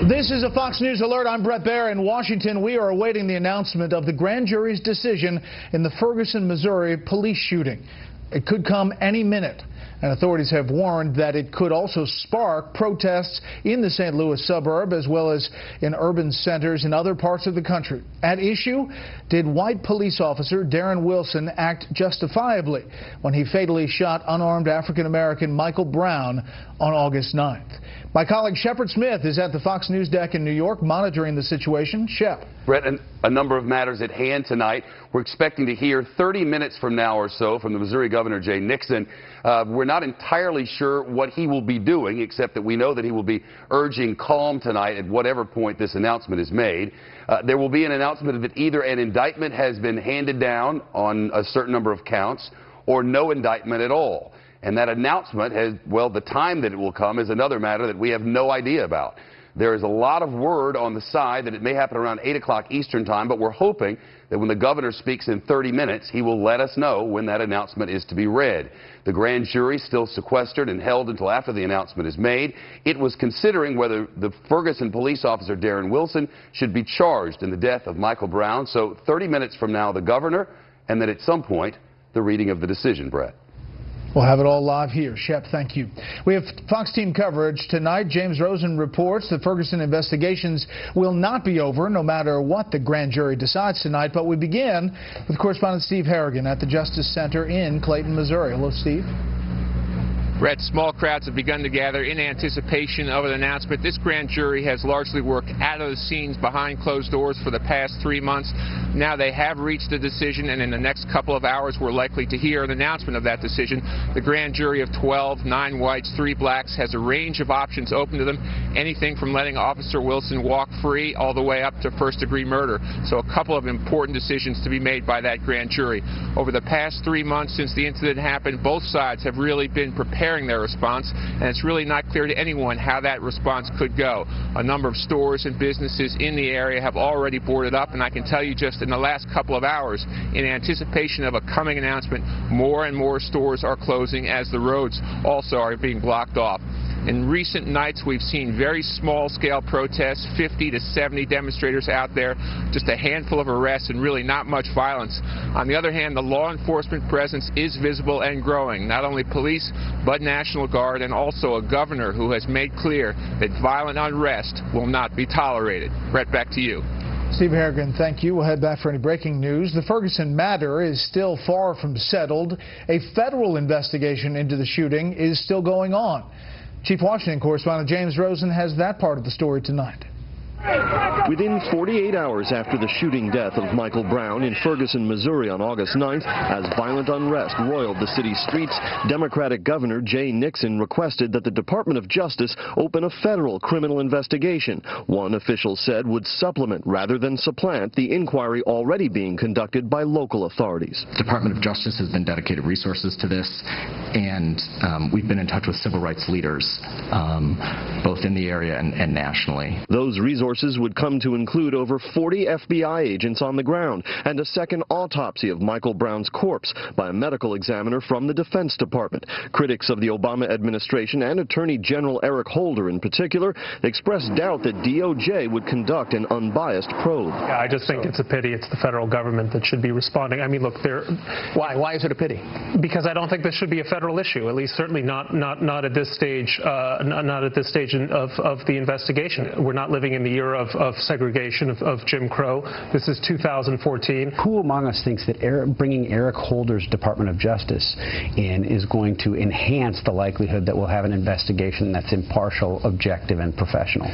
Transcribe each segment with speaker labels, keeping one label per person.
Speaker 1: This is a Fox News alert. I'm Brett Baer in Washington. We are awaiting the announcement of the grand jury's decision in the Ferguson, Missouri police shooting. It could come any minute, and authorities have warned that it could also spark protests in the St. Louis suburb as well as in urban centers in other parts of the country. At issue, did white police officer Darren Wilson act justifiably when he fatally shot unarmed African-American Michael Brown on August 9th? My colleague Shepard Smith is at the Fox News deck in New York monitoring the situation. Shep.
Speaker 2: Brett, a number of matters at hand tonight. We're expecting to hear 30 minutes from now or so from the Missouri Governor Jay Nixon. We're not entirely sure what he will be doing, except that we know that he will be urging calm tonight at whatever point this announcement is made. There will be an announcement that either an indictment has been handed down on a certain number of counts or no indictment at all. And that announcement has, well, the time that it will come is another matter that we have no idea about. There is a lot of word on the side that it may happen around 8 o'clock Eastern time, but we're hoping that when the governor speaks in 30 minutes, he will let us know when that announcement is to be read. The grand jury is still sequestered and held until after the announcement is made. It was considering whether the Ferguson police officer Darren Wilson should be charged in the death of Michael Brown. So 30 minutes from now, the governor, and then at some point, the reading of the decision, Brett.
Speaker 1: We'll have it all live here. Shep, thank you. We have Fox team coverage tonight. James Rosen reports the Ferguson investigations will not be over no matter what the grand jury decides tonight. But we begin with correspondent Steve Harrigan at the Justice Center in Clayton, Missouri. Hello, Steve.
Speaker 3: Brett, small crowds have begun to gather in anticipation of an announcement. This grand jury has largely worked out of the scenes behind closed doors for the past 3 months. Now they have reached a decision, and in the next couple of hours we're likely to hear an announcement of that decision. The grand jury of 12, 9 whites, 3 blacks, has a range of options open to them, anything from letting Officer Wilson walk free all the way up to first-degree murder. So a couple of important decisions to be made by that grand jury. Over the past 3 months since the incident happened, both sides have really been preparing their response, and it's really not clear to anyone how that response could go. A number of stores and businesses in the area have already boarded up, and I can tell you just in the last couple of hours, in anticipation of a coming announcement, more and more stores are closing as the roads also are being blocked off. In recent nights, we've seen very small-scale protests, 50 to 70 demonstrators out there, just a handful of arrests, and really not much violence. On the other hand, the law enforcement presence is visible and growing. Not only police, but National Guard, and also a governor who has made clear that violent unrest will not be tolerated. Brett, back to you.
Speaker 1: Steve Harrigan, thank you. We'll head back for any breaking news. The Ferguson matter is still far from settled. A federal investigation into the shooting is still going on. Chief Washington correspondent James Rosen has that part of the story tonight.
Speaker 4: Within 48 hours after the shooting death of Michael Brown in Ferguson, Missouri on August 9th, as violent unrest roiled the city's streets, Democratic Governor Jay Nixon requested that the Department of Justice open a federal criminal investigation. One official said would supplement rather than supplant the inquiry already being conducted by local authorities.
Speaker 5: The Department of Justice has been dedicated resources to this, and we've been in touch with civil rights leaders, both in the area and nationally.
Speaker 4: Those resources would come to include over 40 FBI agents on the ground and a second autopsy of Michael Brown's corpse by a medical examiner from the Defense Department. Critics of the Obama administration and Attorney General Eric Holder in particular expressed doubt that DOJ would conduct an unbiased probe.
Speaker 6: Yeah, I just think it's a pity it's the federal government that should be responding. I mean, look,
Speaker 1: Why is it a pity?
Speaker 6: Because I don't think this should be a federal issue, at least certainly not at this stage, not at this stage of the investigation. We're not living in the year of segregation, of Jim Crow. This is 2014.
Speaker 7: Who among us thinks that bringing Eric Holder's Department of Justice in is going to enhance the likelihood that we'll have an investigation that's impartial, objective, and professional?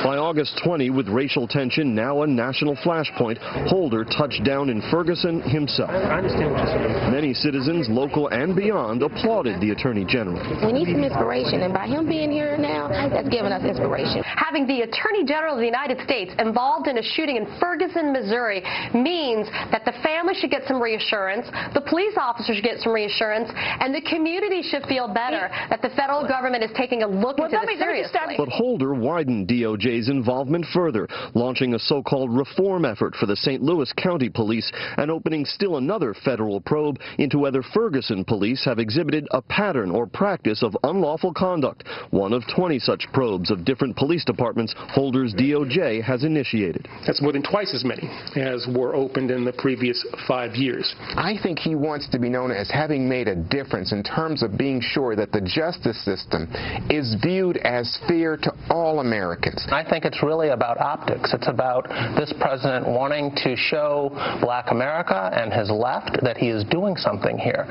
Speaker 4: By August 20, with racial tension now a national flashpoint, Holder touched down in Ferguson himself.
Speaker 6: I understand what you're saying.
Speaker 4: Many citizens, local and beyond, applauded the Attorney General.
Speaker 8: We need some inspiration, and by him being here now, that's giving us inspiration.
Speaker 9: Having the Attorney General of the United States involved in a shooting in Ferguson, Missouri means that the family should get some reassurance, the police officers should get some reassurance, and the community should feel better that the federal government is taking a look into this seriously.
Speaker 4: But Holder widened DOJ's involvement further, launching a so-called reform effort for the St. Louis County Police and opening still another federal probe into whether Ferguson police have exhibited a pattern or practice of unlawful conduct, one of 20 such probes of different police departments Holder's DOJ has initiated.
Speaker 10: That's more than twice as many as were opened in the previous 5 years.
Speaker 11: I think he wants to be known as having made a difference in terms of being sure that the justice system is viewed as fair to all Americans.
Speaker 12: I think it's really about optics. It's about this president wanting to show black America and his left that he is doing something here,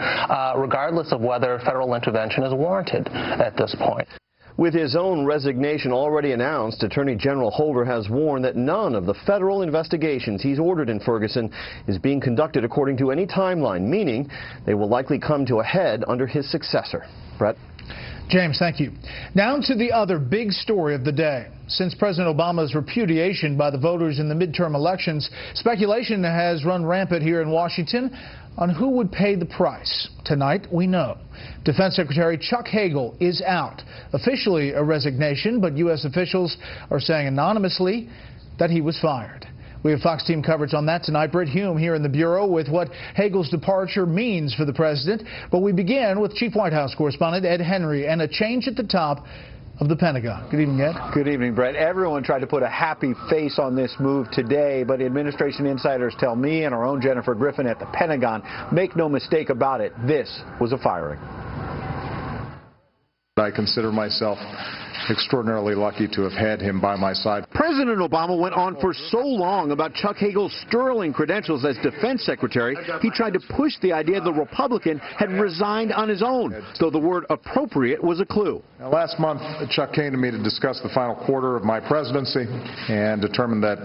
Speaker 12: regardless of whether federal intervention is warranted at this point.
Speaker 4: With his own resignation already announced, Attorney General Holder has warned that none of the federal investigations he's ordered in Ferguson is being conducted according to any timeline, meaning they will likely come to a head under his successor. Brett?
Speaker 1: James, thank you. Now to the other big story of the day. Since President Obama's repudiation by the voters in the midterm elections, speculation has run rampant here in Washington on who would pay the price. Tonight, we know. Defense Secretary Chuck Hagel is out. Officially a resignation, but U.S. officials are saying anonymously that he was fired. We have Fox team coverage on that tonight. Britt Hume here in the Bureau with what Hagel's departure means for the president. But we begin with Chief White House correspondent Ed Henry and a change at the top of the Pentagon. Good evening, Ed.
Speaker 13: Good evening, Brett. Everyone tried to put a happy face on this move today, but administration insiders tell me and our own Jennifer Griffin at the Pentagon, make no mistake about it, this was a firing.
Speaker 14: I consider myself extraordinarily lucky to have had him by my side.
Speaker 15: President Obama went on for so long about Chuck Hagel's sterling credentials as defense secretary, he tried to push the idea the Republican had resigned on his own, though the word appropriate was a clue.
Speaker 14: Now, last month, Chuck came to me to discuss the final quarter of my presidency and determined that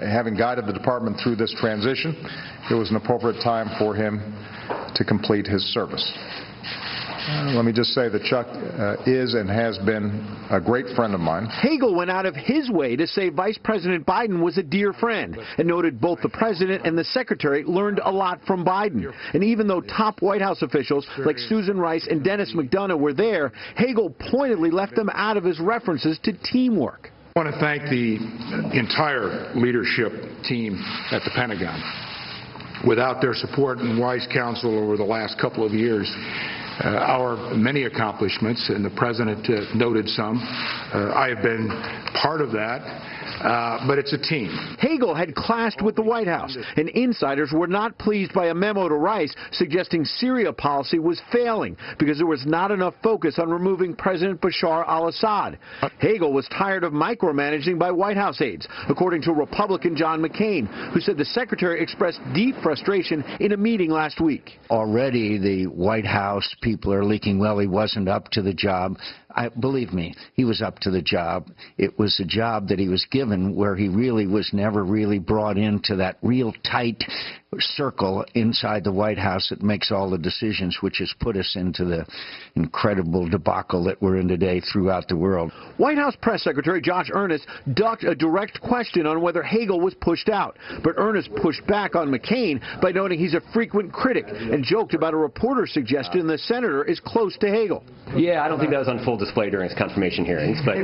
Speaker 14: having guided the department through this transition, it was an appropriate time for him to complete his service. Let me just say that Chuck is and has been a great friend of mine.
Speaker 15: Hagel went out of his way to say Vice President Biden was a dear friend and noted both the president and the secretary learned a lot from Biden. And even though top White House officials like Susan Rice and Dennis McDonough were there, Hagel pointedly left them out of his references to teamwork.
Speaker 16: I want to thank the entire leadership team at the Pentagon. Without their support and wise counsel over the last couple of years, our many accomplishments, and the President noted some, I have been part of that, but it's a team.
Speaker 15: Hagel had clashed with the White House, and insiders were not pleased by a memo to Rice suggesting Syria policy was failing because there was not enough focus on removing President Bashar al-Assad. Hagel was tired of micromanaging by White House aides, according to Republican John McCain, who said the secretary expressed deep frustration in a meeting last week.
Speaker 17: Already the White House people are leaking, well, he wasn't up to the job. Believe me, he was up to the job. It was a job that he was given where he really was never really brought into that real tight circle inside the White House that makes all the decisions, which has put us into the incredible debacle that we're in today throughout the world.
Speaker 15: White House Press Secretary Josh Earnest ducked a direct question on whether Hagel was pushed out, but Earnest pushed back on McCain by noting he's a frequent critic and joked about a reporter's suggestion the senator is close to Hagel.
Speaker 18: Yeah, I don't think that was on full display during his confirmation hearings, but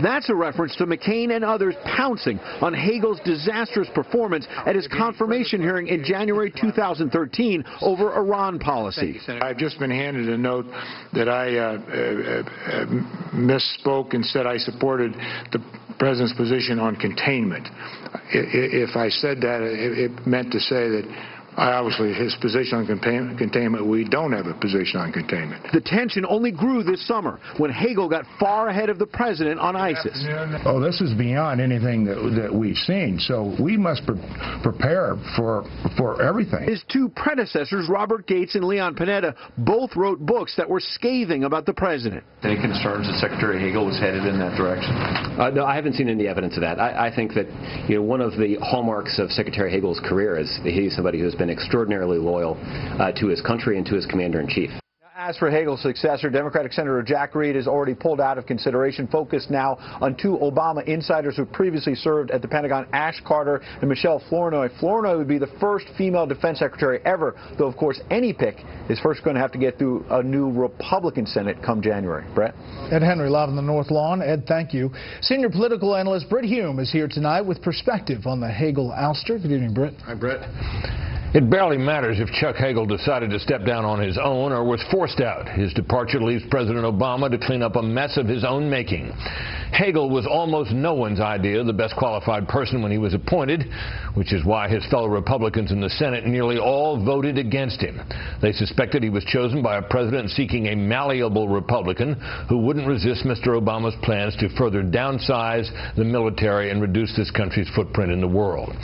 Speaker 15: that's a reference to McCain and others pouncing on Hagel's disastrous performance at his confirmation hearing in January 2013 over Iran policy.
Speaker 16: I've just been handed a note that I misspoke and said I supported the president's position on containment. If I said that, it meant to say that obviously his position on containment, we don't have a position on containment.
Speaker 15: The tension only grew this summer when Hagel got far ahead of the president on ISIS.
Speaker 19: Oh, this is beyond anything that we've seen, so we must prepare for everything.
Speaker 15: His two predecessors, Robert Gates and Leon Panetta, both wrote books that were scathing about the president.
Speaker 20: Any concerns that Secretary Hagel was headed in that direction?
Speaker 18: No, I haven't seen any evidence of that. I think that one of the hallmarks of Secretary Hagel's career is he's somebody who's been extraordinarily loyal to his country and to his commander-in-chief.
Speaker 13: As for Hagel's successor, Democratic Senator Jack Reed has already pulled out of consideration, focused now on two Obama insiders who previously served at the Pentagon, Ash Carter and Michelle Flournoy. Flournoy would be the first female defense secretary ever, though, of course, any pick is first going to have to get through a new Republican Senate come January. Brett?
Speaker 1: Ed Henry, live on the North Lawn. Ed, thank you. Senior political analyst Britt Hume is here tonight with perspective on the Hagel ouster. Good evening, Britt.
Speaker 21: Hi, Brett. It barely matters if Chuck Hagel decided to step down on his own or was forced out. His departure leaves President Obama to clean up a mess of his own making. Hagel was almost no one's idea, the best qualified person when he was appointed, which is why his fellow Republicans in the Senate nearly all voted against him. They suspected he was chosen by a president seeking a malleable Republican who wouldn't resist Mr. Obama's plans to further downsize the military and reduce this country's footprint in the world.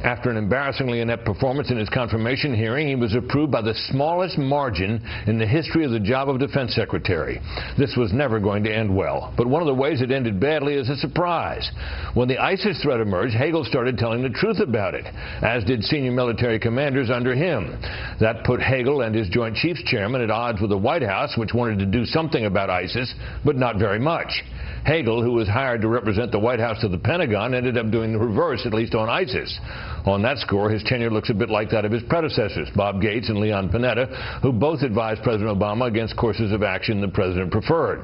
Speaker 21: After an embarrassingly inept performance in his confirmation hearing, he was approved by the smallest margin in the history of the job of defense secretary. This was never going to end well, but one of the ways it ended badly is a surprise. When the ISIS threat emerged, Hagel started telling the truth about it, as did senior military commanders under him. That put Hagel and his Joint Chiefs chairman at odds with the White House, which wanted to do something about ISIS, but not very much. Hagel, who was hired to represent the White House to the Pentagon, ended up doing the reverse, at least on ISIS. On that score, his tenure looks a bit like that of his predecessors, Bob Gates and Leon Panetta, who both advised President Obama against courses of action the president preferred,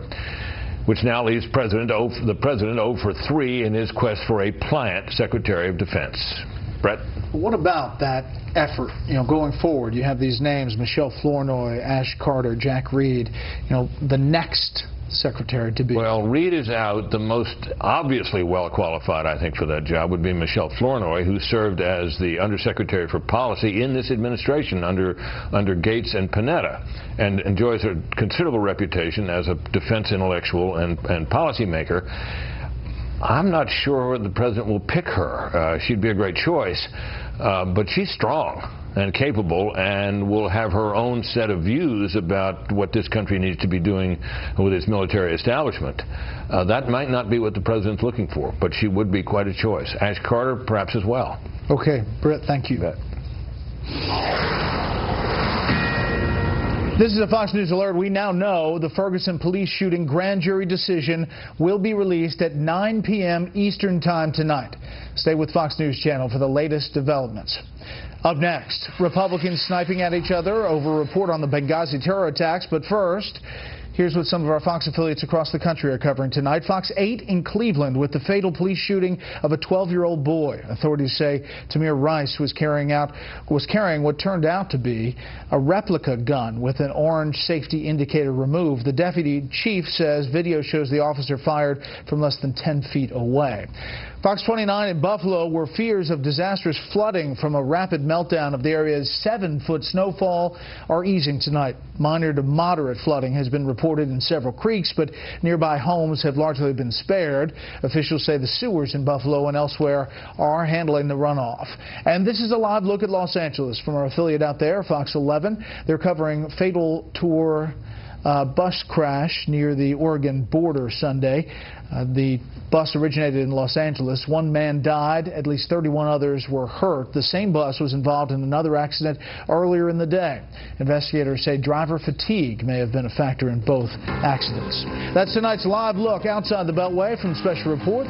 Speaker 21: which now leaves the president 0 for 3 in his quest for a pliant Secretary of Defense. Brett?
Speaker 1: What about that effort, going forward? You have these names, Michelle Flournoy, Ash Carter, Jack Reed, the next secretary to be.
Speaker 21: Well, Reed is out. The most obviously well qualified, I think, for that job would be Michelle Flournoy, who served as the Undersecretary for Policy in this administration under Gates and Panetta, and enjoys a considerable reputation as a defense intellectual and policymaker. I'm not sure the president will pick her. She'd be a great choice, but she's strong and capable and will have her own set of views about what this country needs to be doing with its military establishment. That might not be what the president's looking for, but she would be quite a choice. Ash Carter, perhaps as well.
Speaker 1: Okay, Britt, thank you. This is a Fox News alert. We now know the Ferguson police shooting grand jury decision will be released at 9 p.m. Eastern Time tonight. Stay with Fox News Channel for the latest developments. Up next, Republicans sniping at each other over a report on the Benghazi terror attacks. But first, here's what some of our Fox affiliates across the country are covering tonight. Fox 8 in Cleveland with the fatal police shooting of a 12-year-old boy. Authorities say Tamir Rice was carrying what turned out to be a replica gun with an orange safety indicator removed. The deputy chief says video shows the officer fired from less than 10 feet away. Fox 29 in Buffalo, where fears of disastrous flooding from a rapid meltdown of the area's 7-foot snowfall are easing tonight. Minor to moderate flooding has been reported in several creeks, but nearby homes have largely been spared. Officials say the sewers in Buffalo and elsewhere are handling the runoff. And this is a live look at Los Angeles from our affiliate out there, Fox 11. They're covering fatal tour bus crash near the Oregon border Sunday. The bus originated in Los Angeles. One man died. At least 31 others were hurt. The same bus was involved in another accident earlier in the day. Investigators say driver fatigue may have been a factor in both accidents. That's tonight's live look outside the Beltway from Special Report.